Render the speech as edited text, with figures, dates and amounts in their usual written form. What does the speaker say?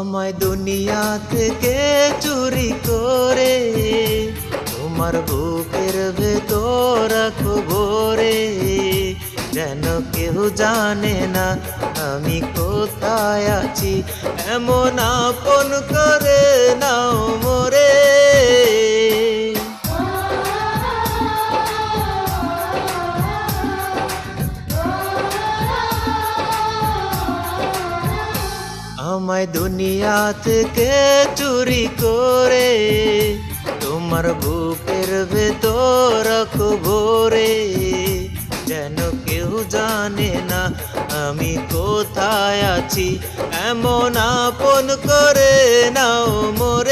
আমায় দুনিয়া থেকে চুরি করে তোমার বুকের ভেতর রাখো ভরে, যেন কেউ জানে না আমি কোথায় আছি, এমন আপন করে নাও মোরে। আমায় দুনিয়া থেকে চুরি করে তোমার বুকের ভেতর রাখো ভরে, যেন কেউ জানে না আমি কোথায় আছি, এমন আপন করে নাও মোরে।